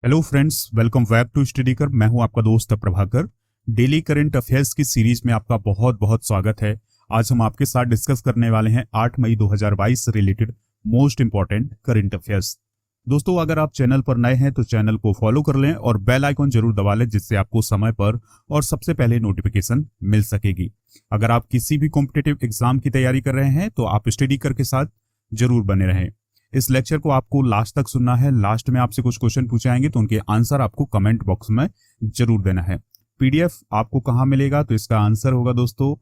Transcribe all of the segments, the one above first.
Hello friends, welcome back to study कर। मैं हूं आपका दोस्त प्रभाकर। डेली करंट अफेयर्स की सीरीज में आपका बहुत बहुत स्वागत है। आज हम आपके साथ डिस्कस करने वाले हैं 8 मई 2022 से related most important current affairs. दोस्तों, अगर आप चैनल पर नए हैं तो चैनल को फॉलो कर लें और बेल आइकॉन जरूर दबा लें, जिससे आपको समय पर और सबसे पहले नोटिफिकेशन मिल सकेगी। अगर आप किसी भी कॉम्पिटिटिव एग्जाम की तैयारी कर रहे हैं तो आप स्टडी कर के साथ जरूर बने रहें। इस लेक्चर को आपको लास्ट तक सुनना है। लास्ट में आपसे कुछ क्वेश्चन पूछे जाएंगे तो उनके आंसर आपको कमेंट बॉक्स में जरूर देना है। पीडीएफ आपको कहां मिलेगा? तो इसका आंसर होगा दोस्तों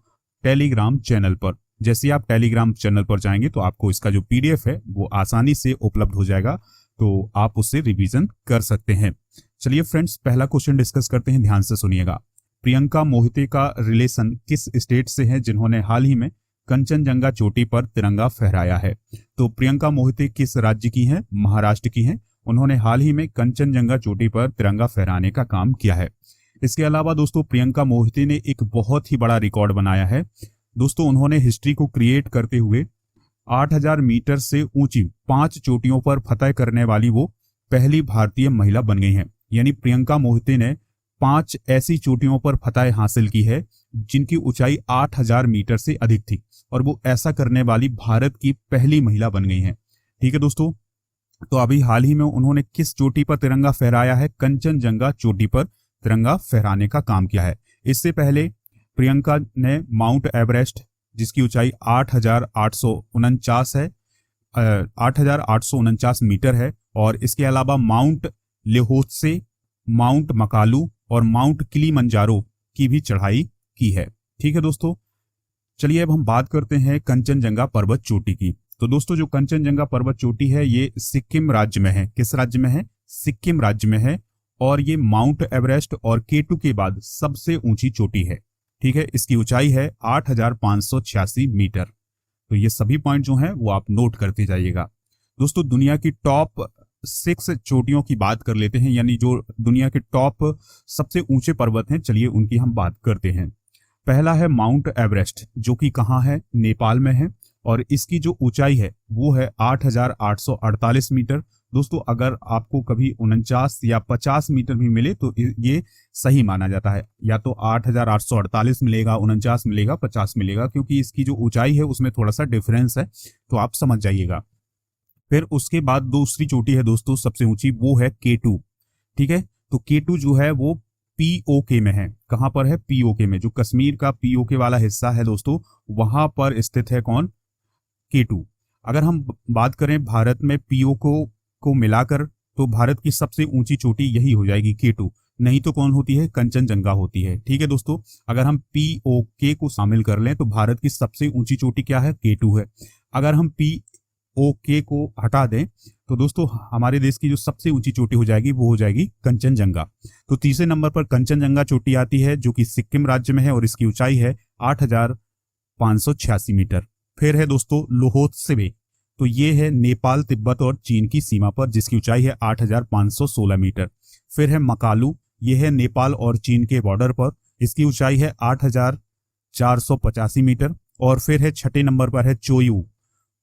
टेलीग्राम चैनल पर। जैसे ही आप टेलीग्राम चैनल पर जाएंगे तो आपको इसका जो पीडीएफ है वो आसानी से उपलब्ध हो जाएगा, तो आप उससे रिवीजन कर सकते हैं। चलिए फ्रेंड्स, पहला क्वेश्चन डिस्कस करते हैं, ध्यान से सुनिएगा। प्रियंका मोहिते का रिलेशन किस स्टेट से है जिन्होंने हाल ही में कंचनजंगा चोटी पर तिरंगा फहराया है? तो प्रियंका मोहिते किस राज्य की हैं? महाराष्ट्र की हैं। उन्होंने हाल ही में कंचनजंगा चोटी पर तिरंगा फहराने का काम किया है। इसके अलावा दोस्तों, प्रियंका मोहिते ने एक बहुत ही बड़ा रिकॉर्ड बनाया है। दोस्तों, उन्होंने हिस्ट्री को क्रिएट करते हुए 8000 मीटर से ऊंची 5 चोटियों पर फतह करने वाली वो पहली भारतीय महिला बन गई हैं। यानी प्रियंका मोहिते ने 5 ऐसी चोटियों पर फतह हासिल की है जिनकी ऊंचाई 8000 मीटर से अधिक थी, और वो ऐसा करने वाली भारत की पहली महिला बन गई हैं। ठीक है दोस्तों, तो अभी हाल ही में उन्होंने किस चोटी पर तिरंगा फहराया है? कंचनजंगा चोटी पर तिरंगा फहराने का काम किया है। इससे पहले प्रियंका ने माउंट एवरेस्ट, जिसकी ऊंचाई 8849 है, 8849 मीटर है, और इसके अलावा माउंट लेहोत्से, माउंट मकालू और माउंट किलीमंजारो की भी चढ़ाई की है। ठीक है दोस्तों, चलिए अब हम बात करते हैं कंचनजंगा पर्वत चोटी की। तो दोस्तों, जो कंचनजंगा पर्वत चोटी है ये सिक्किम राज्य में है। किस राज्य में है? सिक्किम राज्य में है, और ये माउंट एवरेस्ट और केटू के बाद सबसे ऊंची चोटी है। ठीक है, इसकी ऊंचाई है 8586 मीटर। तो ये सभी पॉइंट जो हैं वो आप नोट करते जाइएगा। दोस्तों, दुनिया की टॉप 6 चोटियों की बात कर लेते हैं, यानी जो दुनिया के टॉप सबसे ऊंचे पर्वत हैं, चलिए उनकी हम बात करते हैं। पहला है माउंट एवरेस्ट, जो कि कहाँ है? नेपाल में है, और इसकी जो ऊंचाई है वो है 8848 मीटर। दोस्तों, अगर आपको कभी 49 या 50 मीटर भी मिले तो ये सही माना जाता है। या तो 8848 मिलेगा, 49 मिलेगा, 50 मिलेगा, क्योंकि इसकी जो ऊंचाई है उसमें थोड़ा सा डिफरेंस है, तो आप समझ जाइएगा। फिर उसके बाद दूसरी चोटी है दोस्तों सबसे ऊंची, वो है केटू। ठीक है, तो केटू जो है वो पीओके में है। कहां पर है? पीओके में। जो कश्मीर का पीओके वाला हिस्सा है दोस्तों, वहां पर स्थित है कौन? केटू। अगर हम बात करें भारत में पीओके को मिलाकर, तो भारत की सबसे ऊंची चोटी यही हो जाएगी, केटू। नहीं तो कौन होती है? कंचनजंगा होती है। ठीक है दोस्तों, अगर हम पीओके को शामिल कर लें तो भारत की सबसे ऊंची चोटी क्या है? केटू है। अगर हम पीओके को हटा दें तो दोस्तों हमारे देश की जो सबसे ऊंची चोटी हो जाएगी वो हो जाएगी कंचनजंगा। तो तीसरे नंबर पर कंचनजंगा चोटी आती है, जो कि सिक्किम राज्य में है, और इसकी ऊंचाई है 8586 मीटर। फिर है दोस्तों लोहोत्से, तो ये है नेपाल, तिब्बत और चीन की सीमा पर, जिसकी ऊंचाई है 8516 मीटर। फिर है मकालू, ये है नेपाल और चीन के बॉर्डर पर, इसकी ऊंचाई है 8485 मीटर। और फिर है छठे नंबर पर है चोयू।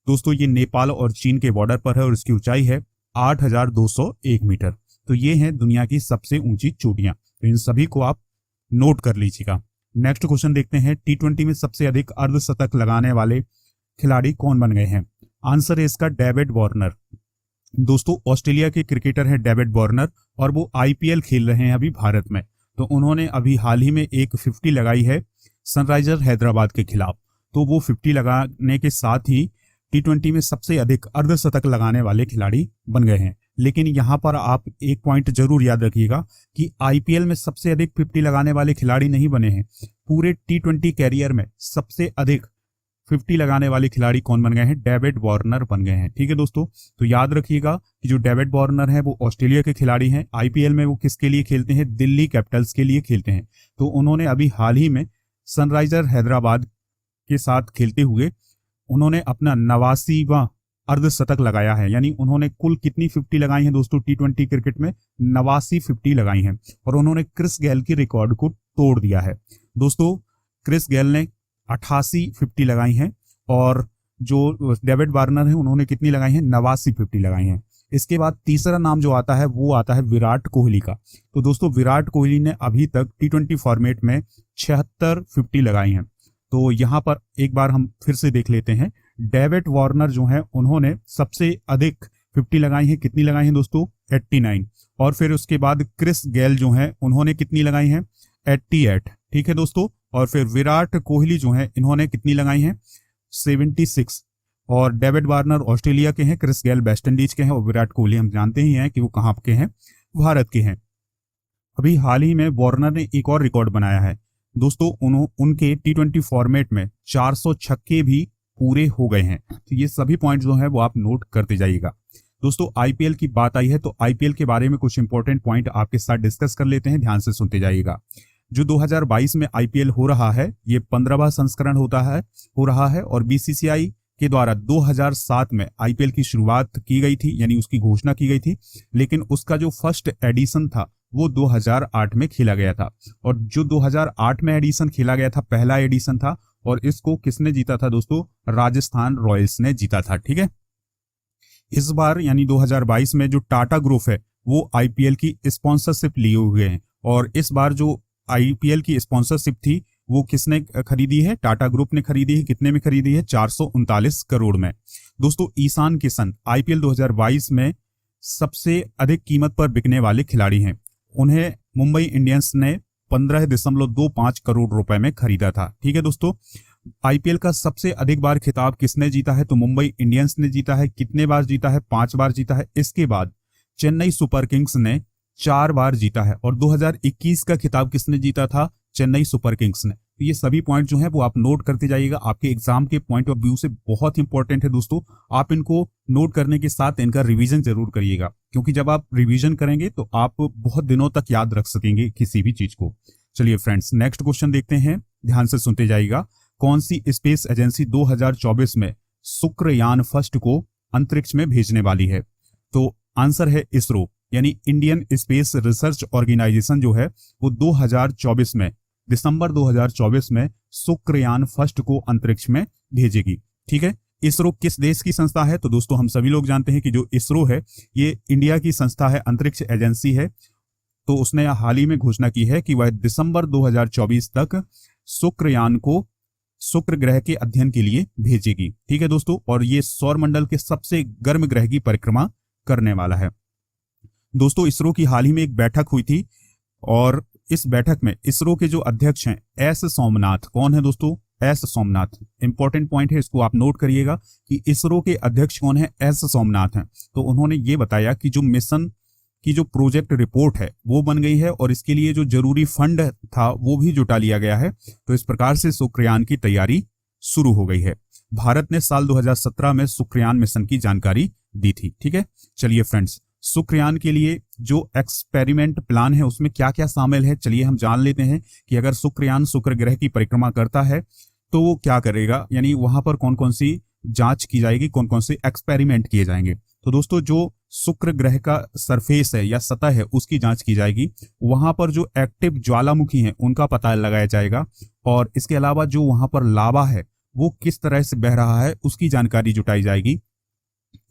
दोस्तों, ये नेपाल और चीन के बॉर्डर पर है, और इसकी ऊंचाई है 8201 मीटर। तो ये हैं दुनिया की सबसे ऊंची चोटियां। तो इन सभी को आप नोट कर लीजिएगा। नेक्स्ट क्वेश्चन देखते हैं, टी20 में सबसे अधिक अर्धशतक लगाने वाले खिलाड़ी कौन बन गए हैं? आंसर है इसका डेविड वार्नर। दोस्तों, ऑस्ट्रेलिया के क्रिकेटर हैं डेविड वार्नर, और वो आईपीएल खेल रहे हैं अभी भारत में। तो उन्होंने अभी हाल ही में एक 50 लगाई है सनराइजर हैदराबाद के खिलाफ। तो वो 50 लगाने के साथ ही टी20 में सबसे अधिक अर्धशतक लगाने वाले खिलाड़ी बन गए हैं। लेकिन यहां पर आप एक पॉइंट जरूर याद रखिएगा कि आईपीएल में सबसे अधिक 50 लगाने वाले खिलाड़ी नहीं बने हैं। पूरे टी20 कैरियर में सबसे अधिक 50 लगाने वाले खिलाड़ी कौन बन गए हैं? डेविड वार्नर बन गए हैं। ठीक है दोस्तों, तो याद रखिएगा कि जो डेविड वार्नर है वो ऑस्ट्रेलिया के खिलाड़ी हैं। आईपीएल में वो किसके लिए खेलते हैं? दिल्ली कैपिटल्स के लिए खेलते हैं। तो उन्होंने अभी हाल ही में सनराइजर हैदराबाद के साथ खेलते हुए उन्होंने अपना 89वां अर्धशतक लगाया है। यानी उन्होंने कुल कितनी 50 लगाई हैं दोस्तों? टी20 क्रिकेट में 89 50 लगाई हैं, और उन्होंने क्रिस गेल की रिकॉर्ड को तोड़ दिया है। दोस्तों, क्रिस गेल ने 88 50 लगाई हैं, और जो डेविड वार्नर है उन्होंने कितनी लगाई हैं? 89 50 लगाई हैं। इसके बाद तीसरा नाम जो आता है वो आता है विराट कोहली का। तो दोस्तों विराट कोहली ने अभी तक T20 फॉर्मेट में 76 50 लगाई हैं। तो यहाँ पर एक बार हम फिर से देख लेते हैं। डेविड वार्नर जो है उन्होंने सबसे अधिक 50 लगाई हैं। कितनी लगाई हैं दोस्तों? 89। और फिर उसके बाद क्रिस गेल जो है उन्होंने कितनी लगाई हैं? 88। ठीक है दोस्तों। और फिर विराट कोहली जो है इन्होंने कितनी लगाई हैं? 76। और डेविड वार्नर ऑस्ट्रेलिया के हैं, क्रिस गेल वेस्ट इंडीज के हैं और विराट कोहली हम जानते ही हैं कि वो कहाँ के हैं, भारत के हैं। अभी हाल ही में वार्नर ने एक और रिकॉर्ड बनाया है दोस्तों, उनके T20 फॉर्मेट में 400 छक्के भी पूरे हो गए हैं। तो ये सभी पॉइंट जो है वो आप नोट करते जाइएगा। दोस्तों आईपीएल की बात आई है तो आईपीएल के बारे में कुछ इंपॉर्टेंट पॉइंट आपके साथ डिस्कस कर लेते हैं, ध्यान से सुनते जाइएगा। जो 2022 में आईपीएल हो रहा है ये 15वां संस्करण हो रहा है और बीसीसीआई के द्वारा 2007 में आईपीएल की शुरुआत की गई थी, यानी उसकी घोषणा की गई थी। लेकिन उसका जो फर्स्ट एडिशन था वो 2008 में खेला गया था। और जो 2008 में एडिशन खेला गया था, पहला एडिशन था, और इसको किसने जीता था दोस्तों? राजस्थान रॉयल्स ने जीता था। ठीक है। इस बार यानी 2022 में जो टाटा ग्रुप है वो आईपीएल की स्पॉन्सरशिप लिए हुए हैं। और इस बार जो आईपीएल की स्पॉन्सरशिप थी वो किसने खरीदी है? टाटा ग्रुप ने खरीदी है। कितने में खरीदी है? 439 करोड़ में। दोस्तों ईशान किशन आईपीएल 2022 में सबसे अधिक कीमत पर बिकने वाले खिलाड़ी हैं। उन्हें मुंबई इंडियंस ने 15.25 करोड़ रुपए में खरीदा था। ठीक है दोस्तों। आईपीएल का सबसे अधिक बार खिताब किसने जीता है? तो मुंबई इंडियंस ने जीता है। कितने बार जीता है? 5 बार जीता है। इसके बाद चेन्नई सुपर किंग्स ने 4 बार जीता है। और 2021 का खिताब किसने जीता था? चेन्नई सुपर किंग्स ने। तो ये सभी पॉइंट जो है वो आप नोट करते जाइएगा, आपके एग्जाम के पॉइंट ऑफ व्यू से बहुत इंपॉर्टेंट है दोस्तों। आप इनको नोट करने के साथ इनका रिवीजन जरूर करिएगा, क्योंकि जब आप रिवीजन करेंगे तो आप बहुत दिनों तक याद रख सकेंगे किसी भी चीज को। चलिए फ्रेंड्स नेक्स्ट क्वेश्चन देखते हैं, ध्यान से सुनते जाइएगा। कौन सी स्पेस एजेंसी 2024 में शुक्रयान फर्स्ट को अंतरिक्ष में भेजने वाली है? तो आंसर है इसरो, यानी इंडियन स्पेस रिसर्च ऑर्गेनाइजेशन जो है वो 2024 में, दिसंबर 2024 में शुक्रयान फर्स्ट को अंतरिक्ष में भेजेगी। ठीक है। इसरो किस देश की संस्था है? तो दोस्तों हम सभी लोग जानते हैं कि जो इसरो है ये इंडिया की संस्था है, अंतरिक्ष एजेंसी है। तो उसने हाल ही में घोषणा की है कि वह दिसंबर 2024 तक शुक्रयान को शुक्र ग्रह के अध्ययन के लिए भेजेगी। ठीक है दोस्तों। और ये सौर मंडल के सबसे गर्म ग्रह की परिक्रमा करने वाला है। दोस्तों इसरो की हाल ही में एक बैठक हुई थी और इस बैठक में इसरो के जो अध्यक्ष हैं एस सोमनाथ, कौन है दोस्तों? एस सोमनाथ। इंपॉर्टेंट पॉइंट है, इसको आप नोट करिएगा कि इसरो के अध्यक्ष कौन है? एस सोमनाथ हैं। तो उन्होंने ये बताया कि जो मिशन की जो प्रोजेक्ट रिपोर्ट है वो बन गई है और इसके लिए जो जरूरी फंड था वो भी जुटा लिया गया है। तो इस प्रकार से शुक्रयान की तैयारी शुरू हो गई है। भारत ने साल 2017 में शुक्रयान मिशन की जानकारी दी थी। ठीक है। चलिए फ्रेंड्स, शुक्रयान के लिए जो एक्सपेरिमेंट प्लान है उसमें क्या क्या शामिल है, चलिए हम जान लेते हैं कि अगर शुक्रयान शुक्र ग्रह की परिक्रमा करता है तो वो क्या करेगा, यानी वहां पर कौन कौन सी जांच की जाएगी, कौन कौन से एक्सपेरिमेंट किए जाएंगे। तो दोस्तों जो शुक्र ग्रह का सरफेस है या सतह है उसकी जांच की जाएगी। वहां पर जो एक्टिव ज्वालामुखी हैं उनका पता लगाया जाएगा। और इसके अलावा जो वहां पर लावा है वो किस तरह से बह रहा है उसकी जानकारी जुटाई जाएगी।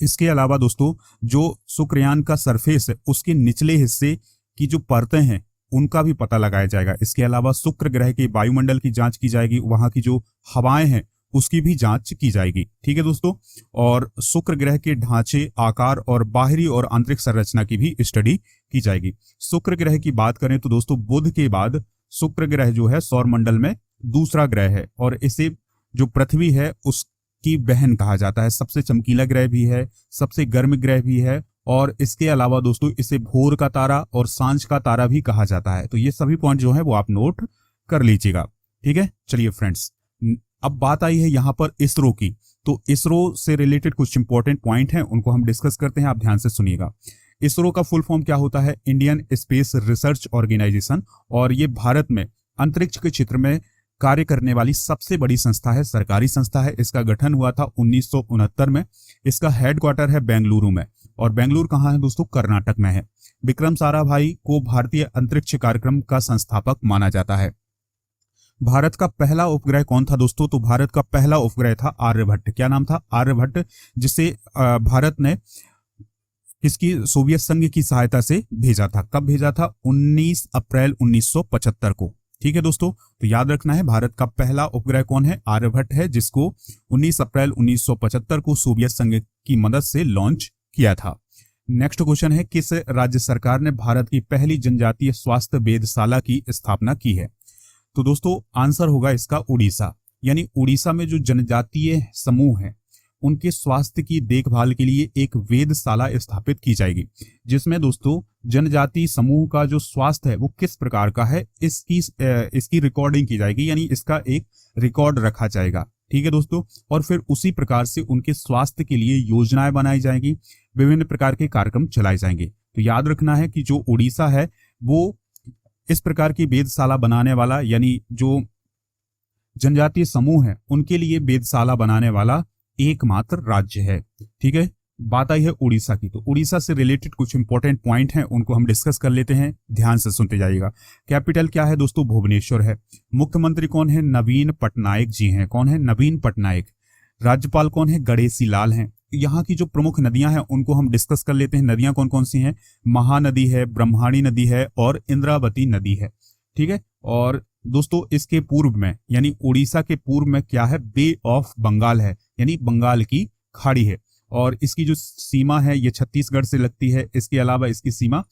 इसके अलावा दोस्तों जो शुक्रयान का सरफेस है उसके निचले हिस्से की जो परतें हैं उनका भी पता लगाया जाएगा। इसके अलावा शुक्र ग्रह के वायुमंडल की जांच की जाएगी, वहां की जो हवाएं हैं उसकी भी जांच की जाएगी। ठीक है दोस्तों। और शुक्र ग्रह के ढांचे, आकार और बाहरी और आंतरिक संरचना की भी स्टडी की जाएगी। शुक्र ग्रह की बात करें तो दोस्तों बुध के बाद शुक्र ग्रह जो है सौर मंडल में दूसरा ग्रह है और इसे जो पृथ्वी है उसकी बहन कहा जाता है। सबसे चमकीला ग्रह भी है, सबसे गर्म ग्रह भी है और इसके अलावा दोस्तों इसे भोर का तारा और सांझ का तारा भी कहा जाता है। तो ये सभी पॉइंट जो है वो आप नोट कर लीजिएगा। ठीक है। चलिए फ्रेंड्स, अब बात आई है यहाँ पर इसरो की। तो इसरो से रिलेटेड कुछ इंपॉर्टेंट पॉइंट हैं, उनको हम डिस्कस करते हैं, आप ध्यान से सुनिएगा। इसरो का फुल फॉर्म क्या होता है? Indian space research organisation. और ये भारत में अंतरिक्ष के क्षेत्र में कार्य करने वाली सबसे बड़ी संस्था है, सरकारी संस्था है। इसका गठन हुआ था 1969 में। इसका हेडक्वार्टर है बेंगलुरु में। और बेंगलुरु कहाँ है दोस्तों? कर्नाटक में है। विक्रम साराभाई को भारतीय अंतरिक्ष कार्यक्रम का संस्थापक माना जाता है। भारत का पहला उपग्रह कौन था दोस्तों? तो भारत का पहला उपग्रह था आर्यभट्ट। क्या नाम था? आर्यभट्ट, जिसे भारत ने किसकी, सोवियत संघ की सहायता से भेजा था। कब भेजा था? 19 अप्रैल 1975 को। ठीक है दोस्तों, तो याद रखना है भारत का पहला उपग्रह कौन है? आर्यभट्ट है, जिसको 19 अप्रैल 1975 को सोवियत संघ की मदद से लॉन्च किया था। नेक्स्ट क्वेश्चन है, किस राज्य सरकार ने भारत की पहली जनजातीय स्वास्थ्य वेधशाला की स्थापना की है? तो दोस्तों आंसर होगा इसका उड़ीसा। यानी उड़ीसा में जो जनजातीय समूह है उनके स्वास्थ्य की देखभाल के लिए एक वेधशाला स्थापित की जाएगी, जिसमें दोस्तों जनजाति समूह का जो स्वास्थ्य है वो किस प्रकार का है इसकी रिकॉर्डिंग की जाएगी, यानी इसका एक रिकॉर्ड रखा जाएगा। ठीक है दोस्तों, और फिर उसी प्रकार से उनके स्वास्थ्य के लिए योजनाएं बनाई जाएंगी, विभिन्न प्रकार के कार्यक्रम चलाए जाएंगे। तो याद रखना है कि जो उड़ीसा है वो इस प्रकार की वेधशाला बनाने वाला, यानी जो जनजातीय समूह है उनके लिए वेधशाला बनाने वाला एकमात्र राज्य है। ठीक है, बात आई है उड़ीसा की, तो उड़ीसा से रिलेटेड कुछ इंपॉर्टेंट पॉइंट हैं, उनको हम डिस्कस कर लेते हैं, ध्यान से सुनते जाइएगा। कैपिटल क्या है दोस्तों? भुवनेश्वर है। मुख्यमंत्री कौन है? नवीन पटनायक जी हैं। कौन है? नवीन पटनायक। राज्यपाल कौन है? गणेशी लाल हैं। यहाँ की जो प्रमुख नदियां हैं उनको हम डिस्कस कर लेते हैं। नदियां कौन कौन सी हैं? महानदी है, ब्रह्मणी नदी है और इंद्रावती नदी है। ठीक है, और दोस्तों इसके पूर्व में, यानी उड़ीसा के पूर्व में क्या है? बे ऑफ बंगाल है, यानी बंगाल की खाड़ी है। और इसकी जो सीमा है ये छत्तीसगढ़ से लगती है। इसके अलावा इसकी सीमा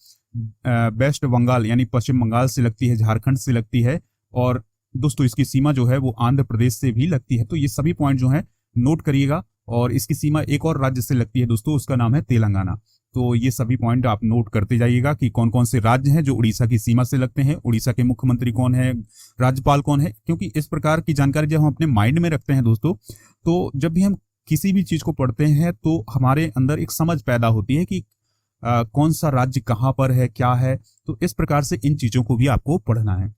वेस्ट बंगाल यानी पश्चिम बंगाल से लगती है, झारखंड से लगती है, और दोस्तों इसकी सीमा जो है वो आंध्र प्रदेश से भी लगती है। तो ये सभी पॉइंट जो है नोट करिएगा। और इसकी सीमा एक और राज्य से लगती है दोस्तों, उसका नाम है तेलंगाना। तो ये सभी पॉइंट आप नोट करते जाइएगा कि कौन कौन से राज्य हैं जो उड़ीसा की सीमा से लगते हैं, उड़ीसा के मुख्यमंत्री कौन है, राज्यपाल कौन है। क्योंकि इस प्रकार की जानकारी जब हम अपने माइंड में रखते हैं दोस्तों, तो जब भी हम किसी भी चीज को पढ़ते हैं तो हमारे अंदर एक समझ पैदा होती है कि कौन सा राज्य कहाँ पर है, क्या है। तो इस प्रकार से इन चीजों को भी आपको पढ़ना है।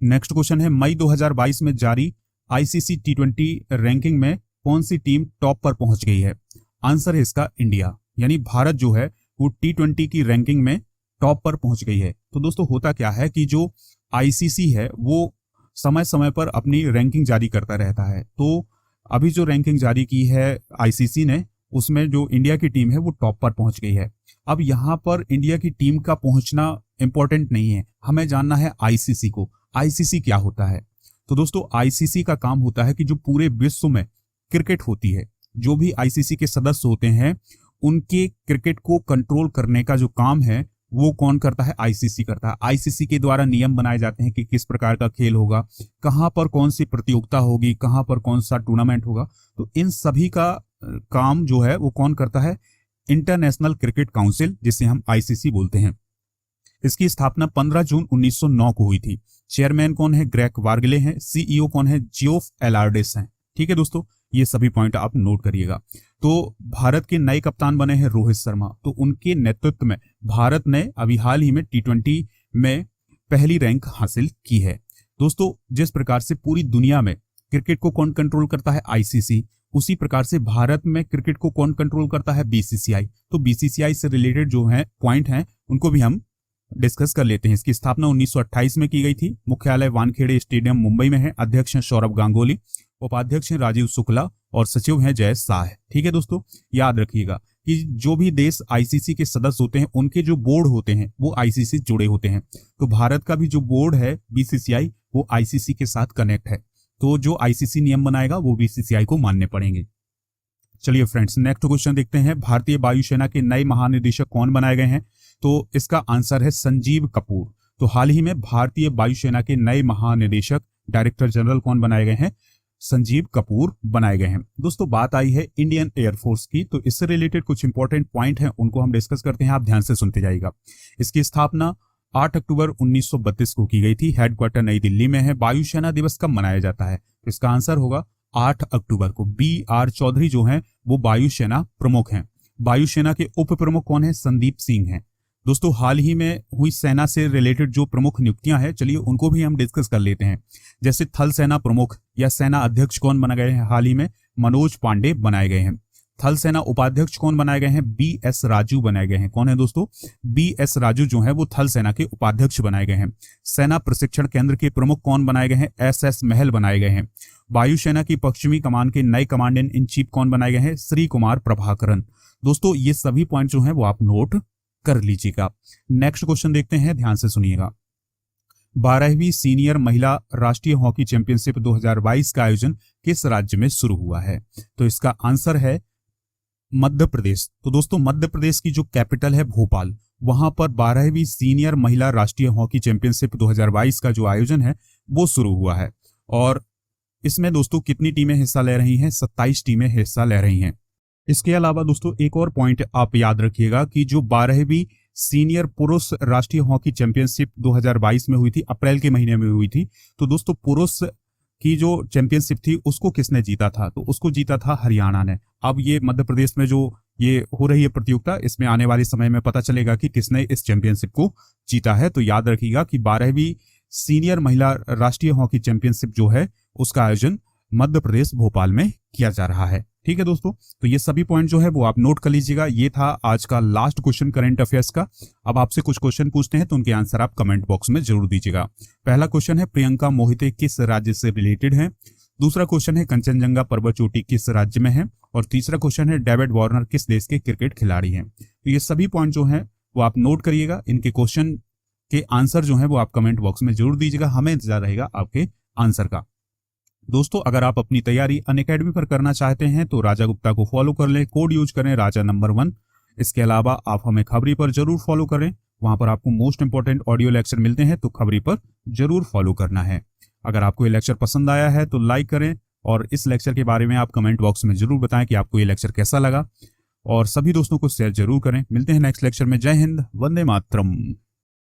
नेक्स्ट क्वेश्चन है, मई 2022 में जारी आईसीसी T20 रैंकिंग में कौन सी टीम टॉप पर पहुंच गई है? आंसर है इसका इंडिया, यानी भारत जो है वो T20 की रैंकिंग में टॉप पर पहुंच गई है। तो दोस्तों होता क्या है कि जो आईसीसी है वो समय समय पर अपनी रैंकिंग जारी करता रहता है। तो अभी जो रैंकिंग जारी की है आईसीसी ने, उसमें जो इंडिया की टीम है वो टॉप पर पहुंच गई है। अब यहाँ पर इंडिया की टीम का पहुंचना इंपॉर्टेंट नहीं है, हमें जानना है आईसीसी को। आईसीसी क्या होता है? तो दोस्तों आईसीसी का काम होता है कि जो पूरे विश्व में क्रिकेट होती है, जो भी आईसीसी के सदस्य होते हैं उनके क्रिकेट को कंट्रोल करने का जो काम है वो कौन करता है? आईसीसी करता है। आईसीसी के द्वारा नियम बनाए जाते हैं कि किस प्रकार का खेल होगा, कहां पर कौन सी प्रतियोगिता होगी, कहां पर कौन सा टूर्नामेंट होगा। तो इन सभी का काम जो है वो कौन करता है? इंटरनेशनल क्रिकेट काउंसिल, जिसे हम आईसीसी बोलते हैं। इसकी स्थापना 15 जून 1909 को हुई थी। चेयरमैन कौन है? ग्रेग वार्गले हैं। सीईओ कौन है? जियोफ एलार्डिस हैं। ठीक है दोस्तों, ये सभी पॉइंट आप नोट करिएगा। तो भारत के नए कप्तान बने हैं रोहित शर्मा। तो उनके नेतृत्व में भारत ने अभी हाल ही में T20 में पहली रैंक हासिल की है। दोस्तों जिस प्रकार से पूरी दुनिया में क्रिकेट को कौन कंट्रोल करता है? आईसीसी। उसी प्रकार से भारत में क्रिकेट को कौन कंट्रोल करता है? बीसीसीआई। तो बीसीसीआई से रिलेटेड जो है पॉइंट हैं उनको भी हम डिस्कस कर लेते हैं। इसकी स्थापना 1928 में की गई थी। मुख्यालय वानखेड़े स्टेडियम मुंबई में है। अध्यक्ष हैं सौरभ गांगुली, उपाध्यक्ष हैं राजीव शुक्ला और सचिव हैं जय शाह। ठीक है दोस्तों, याद रखिएगा कि जो भी देश आईसीसी के सदस्य होते हैं उनके जो बोर्ड होते हैं वो आईसीसी से जुड़े होते हैं। तो भारत का भी जो बोर्ड है बीसीसीआई वो आईसीसी के साथ कनेक्ट है। तो जो आईसीसी नियम बनाएगा वो बीसीसीआई को मानने पड़ेंगे। चलिए फ्रेंड्स, नेक्स्ट क्वेश्चन देखते हैं। भारतीय वायुसेना के नए महानिदेशक कौन बनाए गए हैं? तो इसका आंसर है संजीव कपूर। तो हाल ही में भारतीय वायुसेना के नए महानिदेशक डायरेक्टर जनरल कौन बनाए गए हैं? संजीव कपूर बनाए गए हैं। दोस्तों बात आई है इंडियन एयरफोर्स की, तो इससे रिलेटेड कुछ इंपॉर्टेंट पॉइंट हैं उनको हम डिस्कस करते हैं, आप ध्यान से सुनते जाइएगा। इसकी स्थापना 8 अक्टूबर 1932 को की गई थी। हेडक्वार्टर नई दिल्ली में है। वायुसेना दिवस कब मनाया जाता है? तो इसका आंसर होगा 8 अक्टूबर को। BR चौधरी जो हैं वो वायुसेना प्रमुख हैं। वायुसेना के उप प्रमुख कौन है? संदीप सिंह हैं। दोस्तों हाल ही में हुई सेना से रिलेटेड जो प्रमुख नियुक्तियां हैं, चलिए उनको भी हम डिस्कस कर लेते हैं। जैसे थल सेना प्रमुख या सेना अध्यक्ष कौन बनाए गए हैं? हाल ही में मनोज पांडे बनाए गए हैं। थल सेना उपाध्यक्ष कौन बनाए गए हैं? BS राजू बनाए गए हैं। कौन है दोस्तों? BS राजू जो है वो थल सेना के उपाध्यक्ष बनाए गए हैं। सेना प्रशिक्षण केंद्र के प्रमुख कौन बनाए गए हैं? SS महल बनाए गए हैं। वायुसेना की पश्चिमी कमान के नए कमांडेंट इन चीफ कौन बनाए गए हैं? श्री कुमार प्रभाकरन। दोस्तों ये सभी पॉइंट जो हैं वो आप नोट कर लीजिएगा। नेक्स्ट क्वेश्चन देखते हैं, ध्यान से सुनिएगा। 12वीं सीनियर महिला राष्ट्रीय हॉकी चैंपियनशिप 2022 का आयोजन किस राज्य में शुरू हुआ है? तो इसका आंसर है मध्य प्रदेश। तो दोस्तों मध्य प्रदेश की जो कैपिटल है भोपाल, वहां पर 12वीं सीनियर महिला राष्ट्रीय हॉकी चैंपियनशिप 2022 का जो आयोजन है वो शुरू हुआ है। और इसमें दोस्तों कितनी टीमें हिस्सा ले रही हैं? 27 टीमें हिस्सा ले रही हैं। इसके अलावा दोस्तों एक और पॉइंट आप याद रखिएगा कि जो 12वीं सीनियर पुरुष राष्ट्रीय हॉकी चैंपियनशिप 2022 में हुई थी, अप्रैल के महीने में हुई थी, तो दोस्तों पुरुष की जो चैंपियनशिप थी उसको किसने जीता था? तो उसको जीता था हरियाणा ने। अब ये मध्य प्रदेश में जो ये हो रही है प्रतियोगिता, इसमें आने वाले समय में पता चलेगा कि किसने इस चैंपियनशिप को जीता है। तो याद रखिएगा कि 12वीं सीनियर महिला राष्ट्रीय हॉकी चैंपियनशिप जो है उसका आयोजन मध्य प्रदेश भोपाल में किया जा रहा है। ठीक है दोस्तों, तो ये सभी पॉइंट जो है वो आप नोट कर लीजिएगा। ये था आज का लास्ट क्वेश्चन करंट अफेयर्स का। अब आपसे कुछ क्वेश्चन पूछते हैं तो उनके आंसर आप कमेंट बॉक्स में जरूर दीजिएगा। पहला क्वेश्चन है, प्रियंका मोहिते किस राज्य से रिलेटेड है? दूसरा क्वेश्चन है, कंचनजंगा पर्वत चोटी किस राज्य में है? और तीसरा क्वेश्चन है, डेविड वार्नर किस देश के क्रिकेट खिलाड़ी हैं? तो ये सभी पॉइंट जो है वो आप नोट करिएगा। इनके क्वेश्चन के आंसर जो है वो आप कमेंट बॉक्स में जरूर दीजिएगा, हमें इंतजार रहेगा आपके आंसर का। दोस्तों अगर आप अपनी तैयारी अनअकैडमी पर करना चाहते हैं तो राजा गुप्ता को फॉलो कर लें, कोड यूज करें राजा नंबर 1। इसके अलावा आप हमें खबरी पर जरूर फॉलो करें, वहां पर आपको मोस्ट इंपॉर्टेंट ऑडियो लेक्चर मिलते हैं, तो खबरी पर जरूर फॉलो करना है। अगर आपको ये लेक्चर पसंद आया है तो लाइक करें और इस लेक्चर के बारे में आप कमेंट बॉक्स में जरूर बताएं कि आपको ये लेक्चर कैसा लगा, और सभी दोस्तों को शेयर जरूर करें। मिलते हैं नेक्स्ट लेक्चर में। जय हिंद, वंदे मातरम।